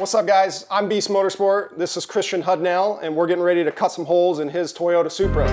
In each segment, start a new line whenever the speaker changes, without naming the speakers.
What's up, guys? I'm Beast Motorsport. This is Christian Hudnell, and we're getting ready to cut some holes in his Toyota Supra.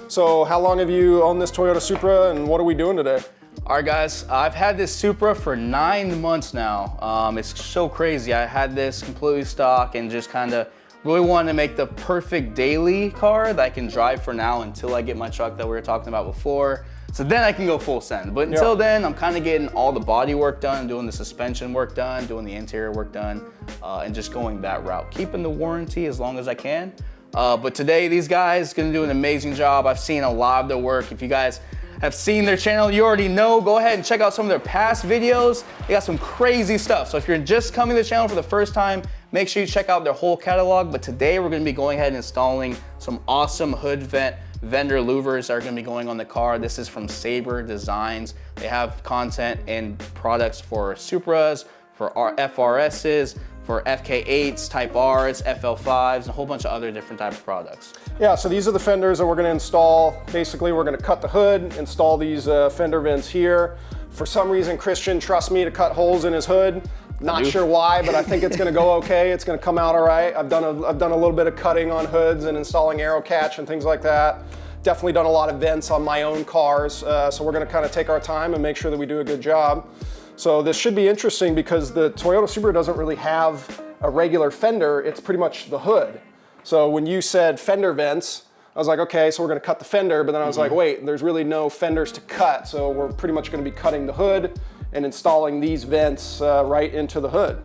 So how long have you owned this Toyota Supra, and what are we doing today?
All right, guys, I've had this Supra for 9 months now. It's so crazy. I had this completely stock and just kind of really wanted to make the perfect daily car that I can drive for now until I get my truck that we were talking about before. So then I can go full send. But until then, I'm kind of getting all the body work done, doing the suspension work done, doing the interior work done, and just going that route. Keeping the warranty as long as I can. But today, these guys are gonna do an amazing job. I've seen a lot of their work. If you guys have seen their channel, you already know, go ahead and check out some of their past videos. They got some crazy stuff. So if you're just coming to the channel for the first time, make sure you check out their whole catalog. But today we're gonna be going ahead and installing some awesome hood vent Fender louvers that are gonna be going on the car. This is from Sayber Designs. They have content and products for Supras, for FRSs, for FK8s, Type Rs, FL5s, and a whole bunch of other different type of products.
Yeah, so these are the fenders that we're gonna install. Basically, we're gonna cut the hood, install these fender vents here. For some reason, Christian trusts me to cut holes in his hood. Not sure why, but I think it's gonna go okay. It's gonna come out all right. I've done a little bit of cutting on hoods and installing aero catch and things like that. Definitely done a lot of vents on my own cars. So we're gonna kind of take our time and make sure that we do a good job. So this should be interesting because the Toyota Supra doesn't really have a regular fender. It's pretty much the hood. So when you said fender vents, I was like, okay, so we're gonna cut the fender, but then I was like, wait, there's really no fenders to cut. So we're pretty much gonna be cutting the hood and installing these vents right into the hood.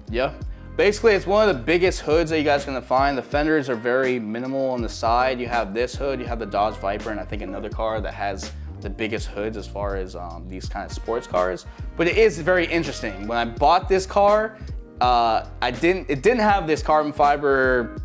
Yeah, basically it's one of the biggest hoods that you guys are gonna find. The fenders are very minimal on the side. You have this hood, you have the Dodge Viper, and I think another car that has the biggest hoods as far as these kind of sports cars. But it is very interesting. When I bought this car, it didn't have this carbon fiber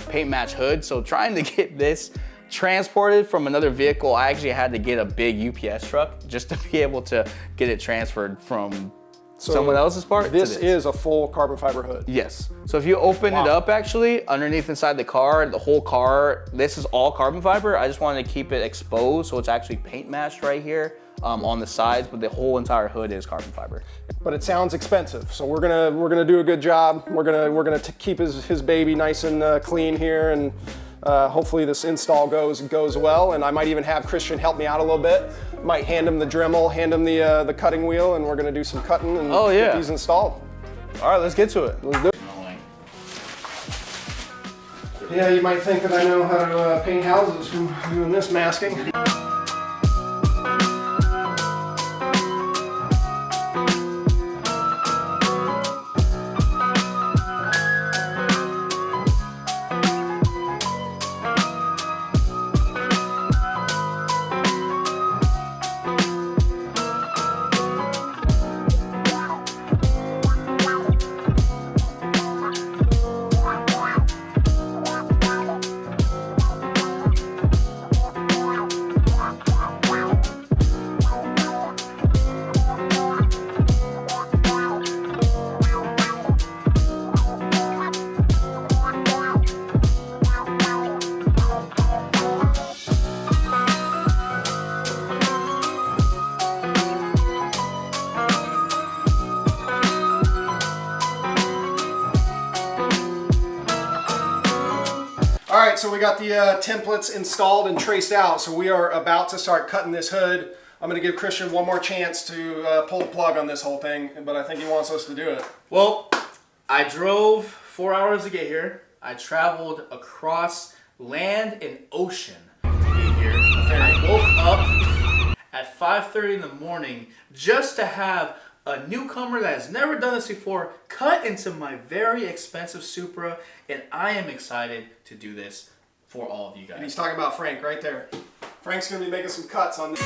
paint match hood. So trying to get this transported from another vehicle, I actually had to get a big UPS truck just to be able to get it transferred from someone else's part.
This is a full carbon fiber hood.
Yes. So if you open it up, actually, underneath inside the car, the whole car, this is all carbon fiber. I just wanted to keep it exposed, so it's actually paint matched right here on the sides, but the whole entire hood is carbon fiber. But
it sounds expensive, so we're gonna do a good job. We're gonna keep his baby nice and clean here, and hopefully this install goes well. And I might even have Christian help me out a little bit. Might hand him the Dremel, hand him the cutting wheel, and we're gonna do some cutting and get these installed.
All right, let's get to it. Let's do it.
Yeah, you might think that I know how to paint houses from doing this masking. All right, so we got the templates installed and traced out, so we are about to start cutting this hood. I'm gonna give Christian one more chance to pull the plug on this whole thing, but I think he wants us to do it.
Well, I drove 4 hours to get here. I traveled across land and ocean to get here. And I woke up at 5:30 in the morning just to have a newcomer that has never done this before cut into my very expensive Supra, and I am excited to do this for all of you guys.
And he's talking about Frank right there. Frank's gonna be making some cuts on this.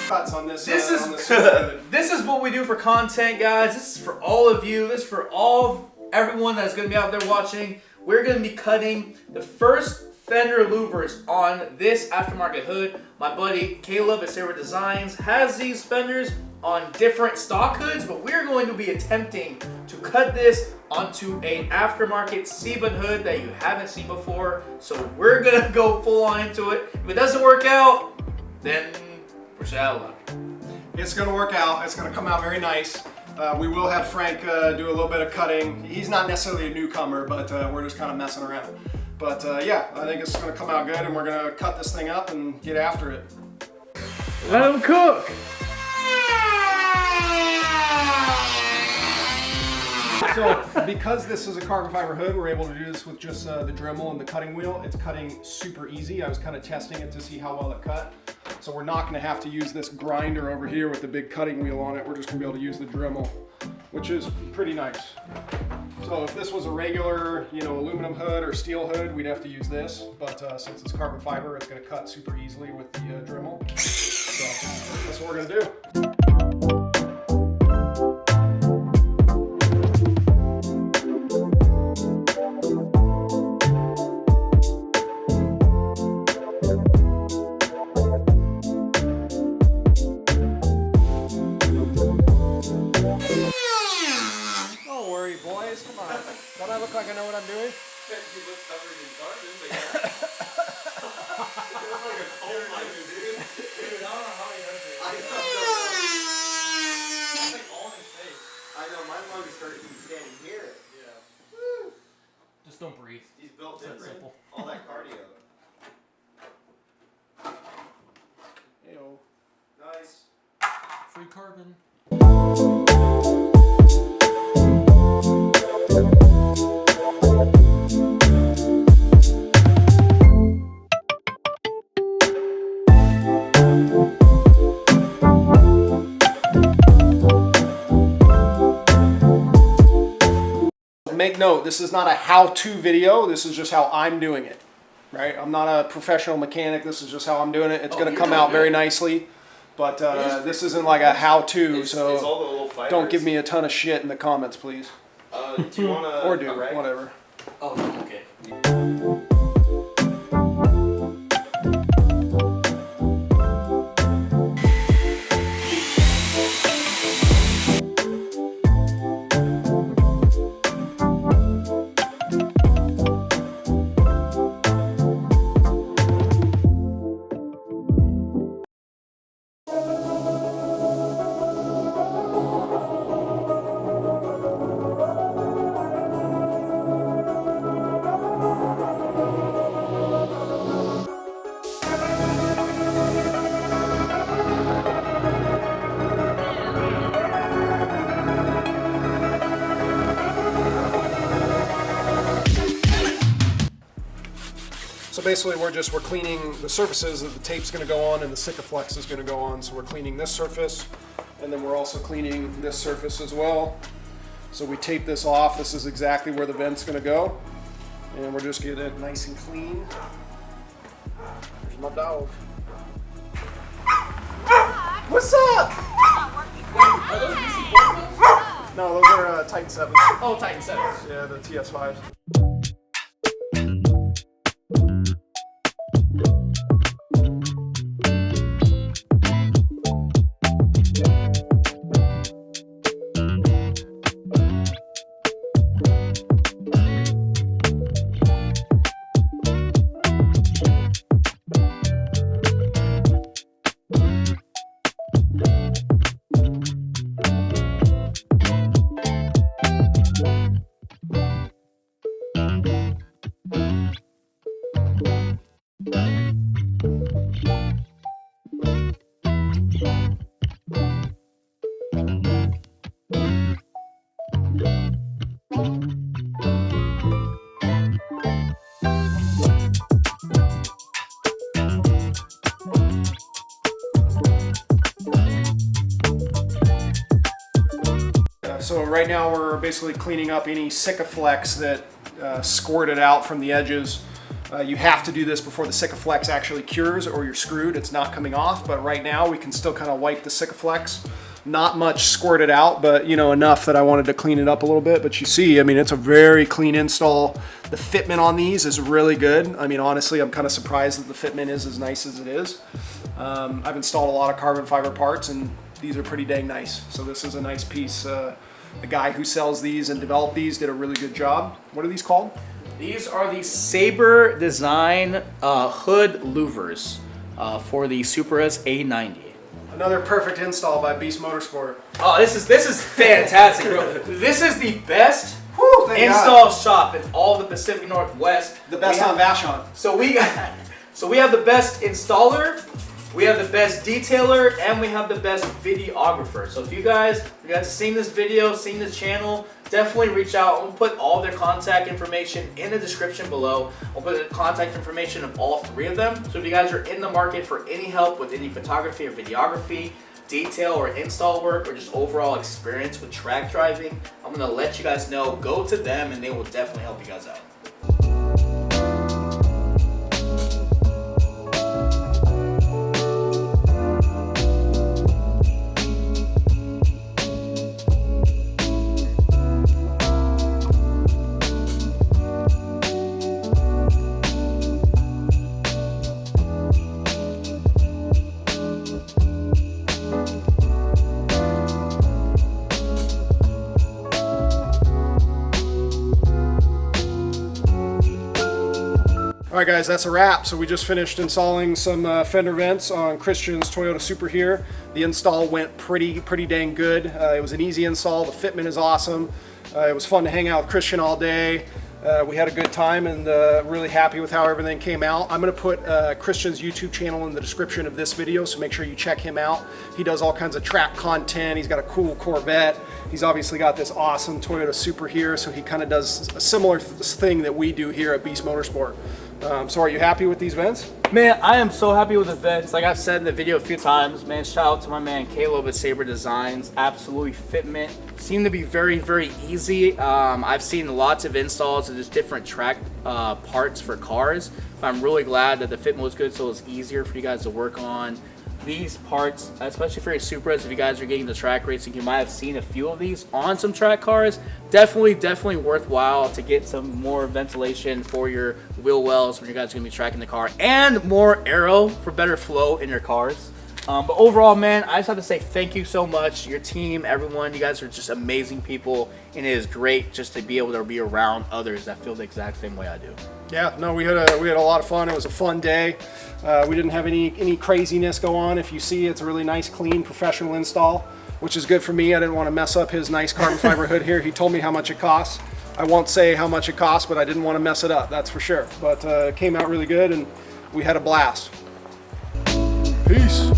Cuts on this.
This is what we do for content, guys. This is for all of you. This is for everyone that's gonna be out there watching. We're gonna be cutting the first Fender louvers on this aftermarket hood. My buddy Caleb at Sayber Designs has these fenders on different stock hoods, but we're going to be attempting to cut this onto an aftermarket Sayber hood that you haven't seen before. So we're gonna go full on into it. If it doesn't work out, then we're just out of luck.
It's gonna work out. It's gonna come out very nice. We will have Frank do a little bit of cutting. He's not necessarily a newcomer, but we're just kind of messing around. But yeah, I think it's gonna come out good, and we're gonna cut this thing up and get after it.
Let them cook.
So because this is a carbon fiber hood, we're able to do this with just the Dremel and the cutting wheel. It's cutting super easy. I was kind of testing it to see how well it cut. So we're not gonna have to use this grinder over here with the big cutting wheel on it. We're just gonna be able to use the Dremel, which is pretty nice. So if this was a regular, aluminum hood or steel hood, we'd have to use this. But since it's carbon fiber, it's gonna cut super easily with the Dremel. So that's what we're gonna do. Boys, come on. Don't I look like I know what I'm doing?
You look covered in garden, but yeah. You look like a coal miner, dude. Dude, I don't know how he does it. I know. It's like all in his face. I know, my longest hurt from standing here. Yeah. Woo.
Just don't breathe.
He's built
It's that
different.
simple.
All that cardio.
Heyo.
Nice.
Free carbon.
Make note, this is not a how-to video, this is just how I'm doing it, right? I'm not a professional mechanic, this is just how I'm doing it. It's going to come out very nicely, but this isn't like a how-to,
It's all the
so
little fibers.
don't give me a ton of shit in the comments, please.
Do you want to...
Or do, whatever.
Oh, okay.
So basically we're cleaning the surfaces that the tape's going to go on and the Sikaflex is going to go on. So we're cleaning this surface, and then we're also cleaning this surface as well. So we tape this off. This is exactly where the vent's going to go. And we're just getting it nice and clean. There's my dog. What's up?
Are those DC forklifts?
No, those are Titan 7s.
Oh, Titan 7s.
Yeah, the TS5s. So right now we're basically cleaning up any Sikaflex that squirted out from the edges. You have to do this before the Sikaflex actually cures or you're screwed. It's not coming off, but right now we can still kind of wipe the Sikaflex. Not much squirted out, but enough that I wanted to clean it up a little bit. But you see, I mean, it's a very clean install. The fitment on these is really good. I mean, honestly, I'm kind of surprised that the fitment is as nice as it is. I've installed a lot of carbon fiber parts, and these are pretty dang nice. So this is a nice piece. The guy who sells these and developed these did a really good job. What are these called?
These are the Sayber Design hood louvers for the Supra's A90.
Another perfect install by Beast Motorsport.
Oh, this is fantastic, bro. This is the best
Whew, thank
install
God.
shop in all the Pacific Northwest.
The best on Vashon.
So we have the best installer, we have the best detailer, and we have the best videographer. So if you guys have seen this video, seen this channel, definitely reach out. We'll put all their contact information in the description below. We'll put the contact information of all three of them. So if you guys are in the market for any help with any photography or videography, detail or install work, or just overall experience with track driving, I'm gonna let you guys know. Go to them and they will definitely help you guys out.
All right, guys, that's a wrap. So we just finished installing some fender vents on Christian's Toyota Supra here. The install went pretty dang good. It was an easy install. The fitment is awesome. It was fun to hang out with Christian all day. We had a good time and really happy with how everything came out. I'm gonna put Christian's YouTube channel in the description of this video, so make sure you check him out. He does all kinds of track content. He's got a cool Corvette. He's obviously got this awesome Toyota Supra here, so he kind of does a similar thing that we do here at Beast Motorsport. So are you happy with these vents?
Man, I am so happy with the vents. Like I've said in the video a few times, man, shout out to my man Caleb at Sayber Designs. Absolutely fitment. Seem to be very easy. I've seen lots of installs of just different track parts for cars. But I'm really glad that the fitment was good, so it was easier for you guys to work on. These parts, especially for your Supras, if you guys are getting the track racing, you might have seen a few of these on some track cars. Definitely worthwhile to get some more ventilation for your wheel wells when you guys are gonna be tracking the car, and more aero for better flow in your cars. But overall, man, I just have to say thank you so much. Your team, everyone, you guys are just amazing people, and it is great just to be able to be around others that feel the exact same way I do.
Yeah, no, we had a lot of fun. It was a fun day. We didn't have any craziness go on. If you see, it's a really nice, clean, professional install, which is good for me. I didn't want to mess up his nice carbon fiber hood here. He told me how much it costs. I won't say how much it costs, but I didn't want to mess it up, that's for sure. But it came out really good, and we had a blast. Peace.